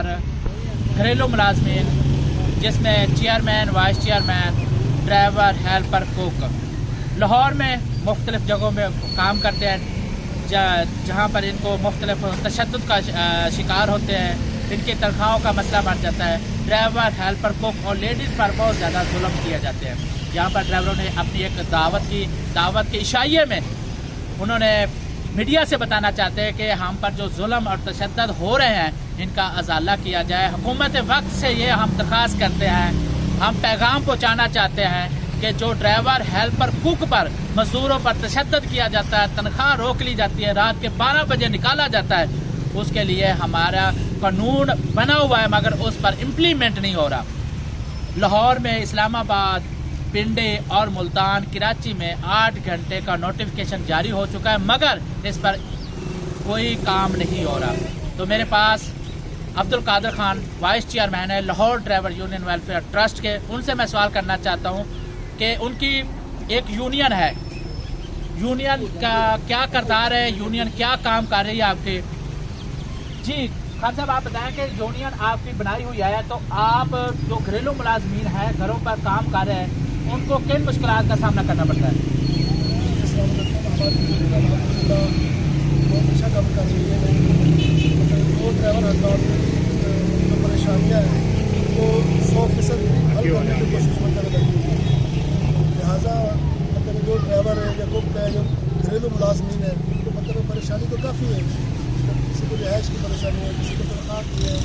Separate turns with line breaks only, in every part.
पर घरेलू मुलाजमीन जिसमें chairman, vice chairman, driver, helper, cook Lahore में मुख्तलिफ़ जगहों में काम करते हैं, जहाँ पर इनको मुख्तलिफ तशद्दुद का शिकार होते हैं। इनकी तनख्वाहों का मसला बढ़ जाता है। ड्राइवर, हेल्पर, कुक और लेडीज़ पर बहुत ज़्यादा जुल्म किए जाते हैं। यहाँ पर ड्राइवरों ने अपनी एक दावत के इशाइये में उन्होंने मीडिया से बताना चाहते हैं कि हम पर जो जुल्म और तशद्दुद हो रहे हैं इनका अजाला किया जाए। हुकूमत वक्त से ये हम दरख्वास्त करते हैं, हम पैगाम पहुँचाना चाहते हैं कि जो ड्राइवर, हेल्पर, कुक पर मजदूरों पर तशद्दुद किया जाता है, तनख्वाह रोक ली जाती है, रात के 12 बजे निकाला जाता है, उसके लिए हमारा कानून बना हुआ है मगर उस पर इम्प्लीमेंट नहीं हो रहा। लाहौर में, इस्लामाबाद, पिंडी और मुल्तान, कराची में 8 घंटे का नोटिफिकेशन जारी हो चुका है मगर इस पर कोई काम नहीं हो रहा। तो मेरे पास अब्दुल कादिर खान वाइस चेयरमैन है Lahore driver union welfare trust के, उनसे मैं सवाल करना चाहता हूँ कि उनकी एक यूनियन है, यूनियन का क्या किरदार है, यूनियन क्या काम कर रही है आपके? जी खान साहब, आप बताएं कि यूनियन आपकी बनाई हुई है, तो आप जो घरेलू मुलाजमीन हैं, घरों पर काम कर रहे हैं, उनको किन मुश्किलात का सामना करना पड़ता है? बहुत अच्छा काम कर रही है। वो ड्राइवर हजरात जो परेशानियाँ हैं वो 100% हल करने की कोशिश करती है। लिहाजा मतलब जो ड्राइवर है या कुक है, जो घरेलू मुलाजमीन है, तो मतलब परेशानी तो काफ़ी है। किसी को रिहाइश की परेशानी है, किसी को तनख्वाह की है,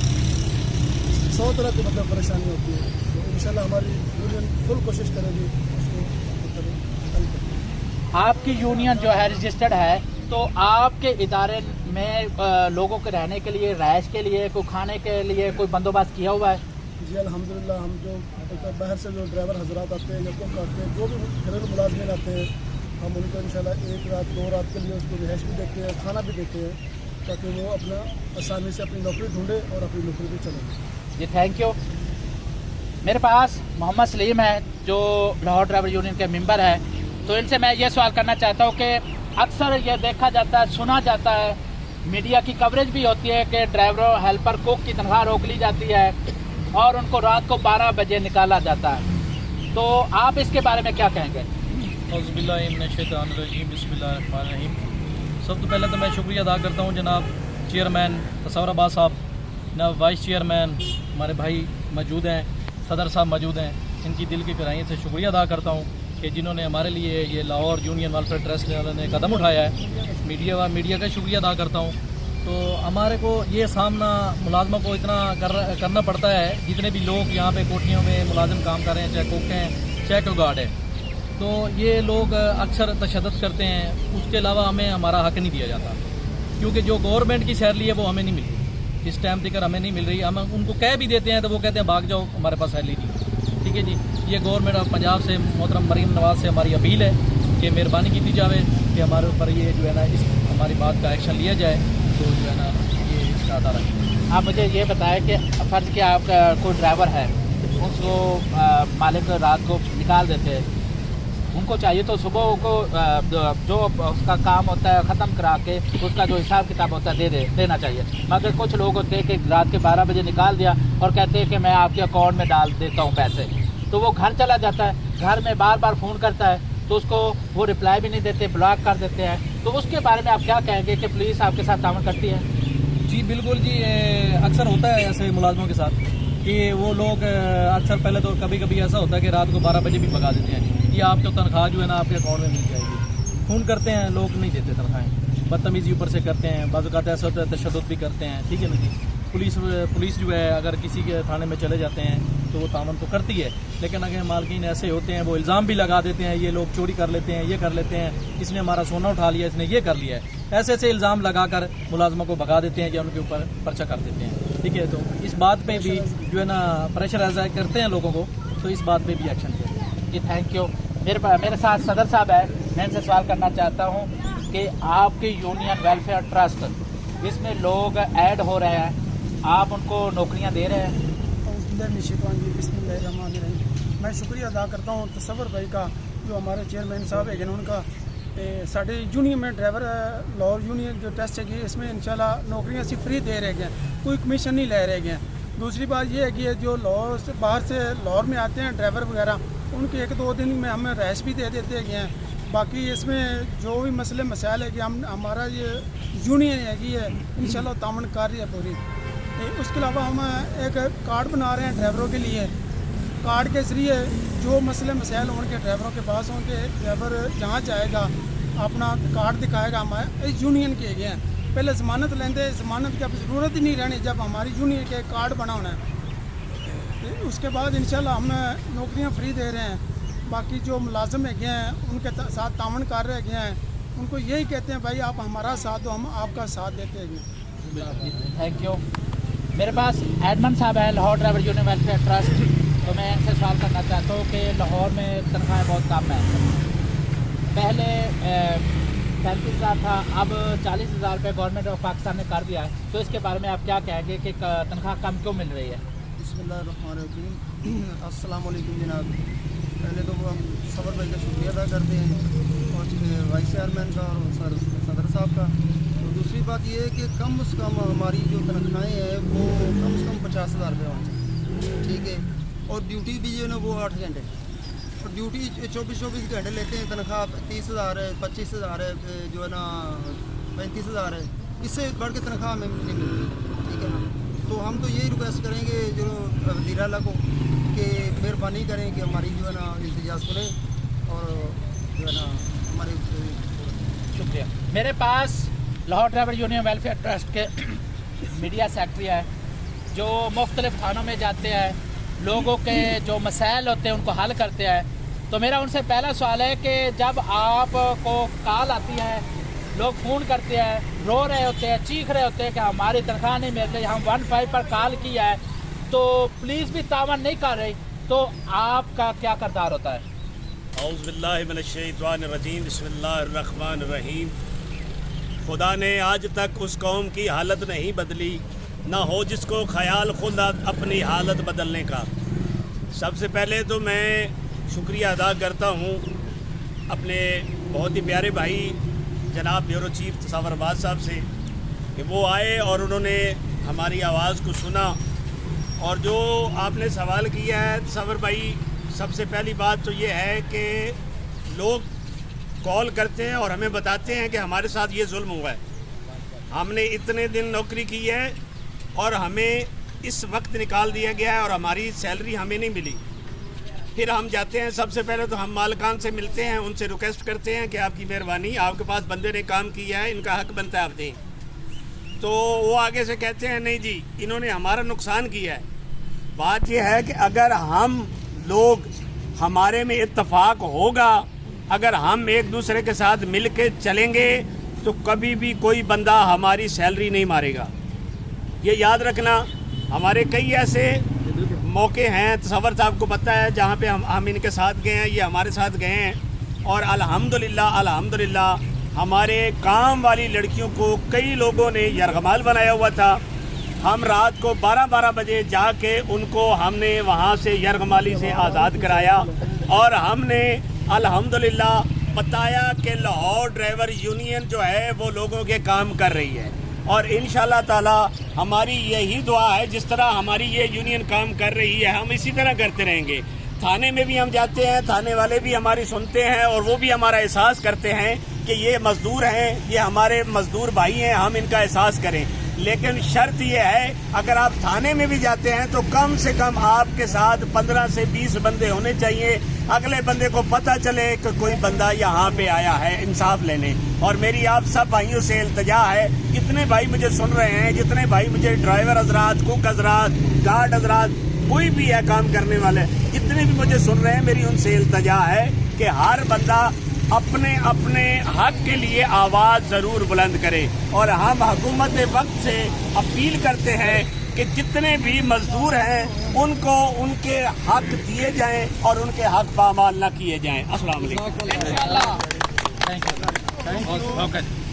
100 तरह की मतलब परेशानी होती है। तो इंशाल्लाह हमारी यूनियन फुल कोशिश करेगी उसको मतलब हल करने। आपकी यूनियन जो है रजिस्टर्ड है, तो आपके इदारे में लोगों के रहने के लिए, रहायश के लिए, कोई खाने के लिए कोई बंदोबस्त किया हुआ है? जी अल्हम्दुलिल्लाह, हम जो बाहर से जो ड्राइवर हजरात आते हैं या कुक आते हैं, जो भी घरेलू मुलाजमीन आते हैं, हम उनको इंशाल्लाह 1 रात 2 रात के लिए उसको रिहाइश भी देते हैं, खाना भी देते हैं, ताकि वो अपना आसानी से अपनी नौकरी ढूंढे और अपनी नौकरी भी चलाए। जी थैंक यू। मेरे पास मोहम्मद सलीम है जो लाहौर ड्राइवर यूनियन के मेंबर है, तो इनसे मैं ये सवाल करना चाहता हूँ कि अक्सर ये देखा जाता है, सुना जाता है, मीडिया की कवरेज भी होती है कि ड्राइवरों, हेल्पर, कुक की तनख्वाह रोक ली जाती है और उनको रात को 12 बजे निकाला जाता है, तो आप इसके बारे में क्या कहेंगे?
बिस्मिल्लाहिर्रहमानिर्रहीम। सब तो पहले तो मैं शुक्रिया अदा करता हूँ जनाब चेयरमैन तसव्वुर अब्बास साहब, जनाब वाइस चेयरमैन हमारे भाई मौजूद हैं, सदर साहब मौजूद हैं, इनकी दिल की गहराई से शुक्रिया अदा करता हूँ कि जिन्होंने हमारे लिए ये लाहौर यूनियन वेलफेयर ट्रस्ट ने कदम उठाया है। मीडिया का शुक्रिया अदा करता हूँ। तो हमारे को ये सामना मुलाजमों को इतना करना पड़ता है, जितने भी लोग यहाँ पे कोठियों में मुलाजिम काम कर रहे हैं, चाहे कुक हैं चाहे कोई गार्ड है, तो ये लोग अक्सर तशद्दुद करते हैं। उसके अलावा हमें हमारा हक नहीं दिया जाता, क्योंकि जो गवर्नमेंट की सैलरी है वो हमें नहीं मिल रही, इस टाइम तक हमें नहीं मिल रही। हम उनको कह भी देते हैं तो वो कहते हैं भाग जाओ, हमारे पास सैलरी नहीं। ठीक है जी, ये गवर्नमेंट ऑफ पंजाब से मोहतरम मरीम नवाज से हमारी अपील है कि मेहरबानी की जाए कि हमारे ऊपर ये जो है ना इस हमारी बात का एक्शन लिया जाए, तो जो है ना ये इसका अदा रखें।
आप मुझे ये बताएं कि फ़र्ज़ कि आपका कोई ड्राइवर है, उसको मालिक रात को निकाल देते हैं, उनको चाहिए तो सुबह को जो उसका काम होता है ख़त्म करा के उसका जो हिसाब किताब होता है देना चाहिए, मगर कुछ लोग होते हैं कि रात के 12 बजे निकाल दिया और कहते हैं कि मैं आपके अकाउंट में डाल देता हूँ पैसे, तो वो घर चला जाता है, घर में बार बार फ़ोन करता है तो उसको वो रिप्लाई भी नहीं देते, ब्लॉक कर देते हैं। तो उसके बारे में आप क्या कहेंगे कि पुलिस आपके साथ ताउन करती है?
जी बिल्कुल जी, अक्सर होता है ऐसे मुलाजमों के साथ कि वो लोग अक्सर पहले तो कभी कभी ऐसा होता है कि रात को 12 बजे भी भगा देते हैं कि आपको तनख्वाह जो है ना आपके अकाउंट में मिल जाएगी। फ़ोन करते हैं, लोग नहीं देते तनख्वाहें, बदतमीज़ी ऊपर से करते हैं, बाज़ औक़ात ऐसा होता है तशद्दुद भी करते हैं। ठीक है ना जी, पुलिस जो है अगर किसी के थाने में चले जाते हैं तो वो तामन तो करती है, लेकिन अगर मालकिन ऐसे होते हैं वो इल्ज़ाम भी लगा देते हैं, ये लोग चोरी कर लेते हैं, ये कर लेते हैं, इसने हमारा सोना उठा लिया, इसने ये कर लिया है, ऐसे ऐसे इल्ज़ाम लगाकर मुलाजमों को भगा देते हैं या उनके ऊपर पर्चा कर देते हैं। ठीक है, तो इस बात पे भी जो है ना प्रेशराइज करते हैं लोगों को, तो इस बात पे भी एक्शन लें।
जी थैंक यू। मेरे साथ सदर साहब है, मैं इनसे सवाल करना चाहता हूँ कि आपकी यूनियन वेलफेयर ट्रस्ट, इसमें लोग ऐड हो रहे हैं, आप उनको नौकरियाँ दे रहे हैं?
मैं शुक्रिया अदा करता हूँ तसव्वुर भाई का, जो हमारे चेयरमैन साहब है, जिन्होंने उनका साढ़े यूनियन में ड्राइवर लाहौर यूनियन जो टेस्ट है इसमें इंशाल्लाह नौकरियां सिर्फ फ्री दे रहे हैं, कोई कमीशन नहीं ले रहे हैं। दूसरी बात ये है कि जो लाहौर से बाहर से लाहौर में आते हैं ड्राइवर वगैरह, उनके 1-2 दिन में हमें रैश भी दे देते हैं। बाकी इसमें जो भी मसले मसाइल है कि हमारा ये यूनियन है कि ये इंशाल्लाह तामन कर रही है पूरी। उसके अलावा हम एक कार्ड बना रहे हैं ड्राइवरों के लिए। कार्ड के ज़रिए जो मसले मसाइल उनके ड्राइवरों के पास होंगे, ड्राइवर जहाँ जाएगा अपना कार्ड दिखाएगा। हमारे यूनियन के गए हैं, पहले ज़मानत लेंगे, ज़मानत की अब ज़रूरत ही नहीं रहनी जब हमारी यूनियन के कार्ड बना होना है। उसके बाद इंशाल्लाह हम नौकरियाँ फ्री दे रहे हैं। बाकी जो मुलाजिम है गए हैं उनके साथ तामन कर रहे गए हैं, उनको यही कहते हैं भाई आप हमारा साथ दो, हम आपका साथ देते हैं।
Thank you. मेरे पास एडमन साहब है Lahore driver union welfare trust, तो मैं इनसे सवाल करना चाहता हूँ कि लाहौर में तनख्वाहें बहुत कम हैं। पहले 35,000 था, अब 40,000 रुपये गवर्नमेंट ऑफ पाकिस्तान ने कर दिया है, तो इसके बारे में आप क्या कहेंगे कि तनख्वाह कम क्यों मिल रही है?
बिस्मिल्लाहिर्रहमानिर्रहीम। अस्सलाम वालेकुम जनाब। पहले तो हम सबर भाई का शुक्रिया अदा करते हैं और वाइस चेयरमैन का और सदर साहब का। तो दूसरी बात ये है कि कम से कम हमारी जो तनख्वाहें हैं वो कम से कम 50,000 रुपये होनी चाहिए, ठीक है। और ड्यूटी भी जो है ना वो 8 घंटे, और ड्यूटी 24 घंटे लेते हैं। तनख्वाह 30,000 है, 25,000 है, जो है ना 35,000 है, इससे बढ़ के तनख्वाह हमें नहीं मिलती, ठीक है ना। तो हम तो यही रिक्वेस्ट करेंगे जो वज़ीर आला को कि मेहरबानी करें कि हमारी जो है ना इल्तिजा सुने और जो है ना हमारे।
शुक्रिया। मेरे पास Lahore driver union welfare trust के मीडिया सेक्रेटरी है जो मुख्तलिफ थानों में जाते हैं, लोगों के जो मसाइल होते हैं उनको हल करते हैं। तो मेरा उनसे पहला सवाल है कि जब आपको कॉल आती है, लोग फ़ोन करते हैं, रो रहे होते हैं, चीख रहे होते हैं कि हमारी तनख्वाह नहीं मिल रही, हम 15 पर कॉल किया है, तो पुलिस भी तावन नहीं कर रही, तो आपका क्या किरदार होता है?
औज़ु बिल्लाहि मिनश्शैतानिर्रजीम, बिस्मिल्लाहिर्रहमानिर्रहीम। खुदा ने आज तक उस कौम की हालत नहीं बदली, ना हो जिसको ख्याल खुद अपनी हालत बदलने का। सबसे पहले तो मैं शुक्रिया अदा करता हूँ अपने बहुत ही प्यारे भाई जनाब ब्यूरो चीफ तसव्वुर अब्बास साहब से कि वो आए और उन्होंने हमारी आवाज़ को सुना। और जो आपने सवाल किया है तसव्वुर भाई, सबसे पहली बात तो ये है कि लोग कॉल करते हैं और हमें बताते हैं कि हमारे साथ ये जुल्म हुआ है, हमने इतने दिन नौकरी की है और हमें इस वक्त निकाल दिया गया है और हमारी सैलरी हमें नहीं मिली। फिर हम जाते हैं, सबसे पहले तो हम मालिकान से मिलते हैं, उनसे रिक्वेस्ट करते हैं कि आपकी मेहरबानी, आपके पास बंदे ने काम किया है, इनका हक बनता है आप दें। तो वो आगे से कहते हैं नहीं जी, इन्होंने हमारा नुकसान किया है। बात यह है कि अगर हम लोग, हमारे में इत्तेफाक होगा, अगर हम एक दूसरे के साथ मिल के चलेंगे तो कभी भी कोई बंदा हमारी सैलरी नहीं मारेगा। ये याद रखना। हमारे कई ऐसे मौके हैं, तसव्वुर साहब को पता है, जहाँ पे हम इनके साथ गए हैं, ये हमारे साथ गए हैं और अल्हम्दुलिल्लाह हमारे काम वाली लड़कियों को कई लोगों ने यरगमाल बनाया हुआ था। हम रात को 12 बजे जाके उनको हमने वहाँ से यरगमाली से आज़ाद कराया और हमने अल्हम्दुलिल्लाह बताया कि लाहौर ड्राइवर यूनियन जो है वो लोगों के काम कर रही है। और इंशाल्लाह ताला हमारी यही दुआ है, जिस तरह हमारी ये यूनियन काम कर रही है हम इसी तरह करते रहेंगे। थाने में भी हम जाते हैं, थाने वाले भी हमारी सुनते हैं और वो भी हमारा एहसास करते हैं कि ये मज़दूर हैं, ये हमारे मज़दूर भाई हैं, हम इनका एहसास करें। लेकिन शर्त यह है, अगर आप थाने में भी जाते हैं तो कम से कम आपके साथ 15 से 20 बंदे होने चाहिए। अगले बंदे को पता चले कि कोई बंदा यहाँ पे आया है इंसाफ लेने। और मेरी आप सब भाइयों से इल्तिजा है, जितने भाई मुझे सुन रहे हैं, जितने भाई मुझे ड्राइवर हजरात, कुक हजरात, गार्ड हजरात, कोई भी है काम करने वाले, जितने भी मुझे सुन रहे हैं, मेरी उनसे इल्तिजा है कि हर बंदा अपने अपने हक के लिए आवाज़ ज़रूर बुलंद करे। और हम हुकूमत वक्त से अपील करते हैं कि जितने भी मजदूर हैं उनको उनके हक दिए जाएं और उनके हक पामाल न किए जाएं। अस्सलाम वालेकुम।
Thank you.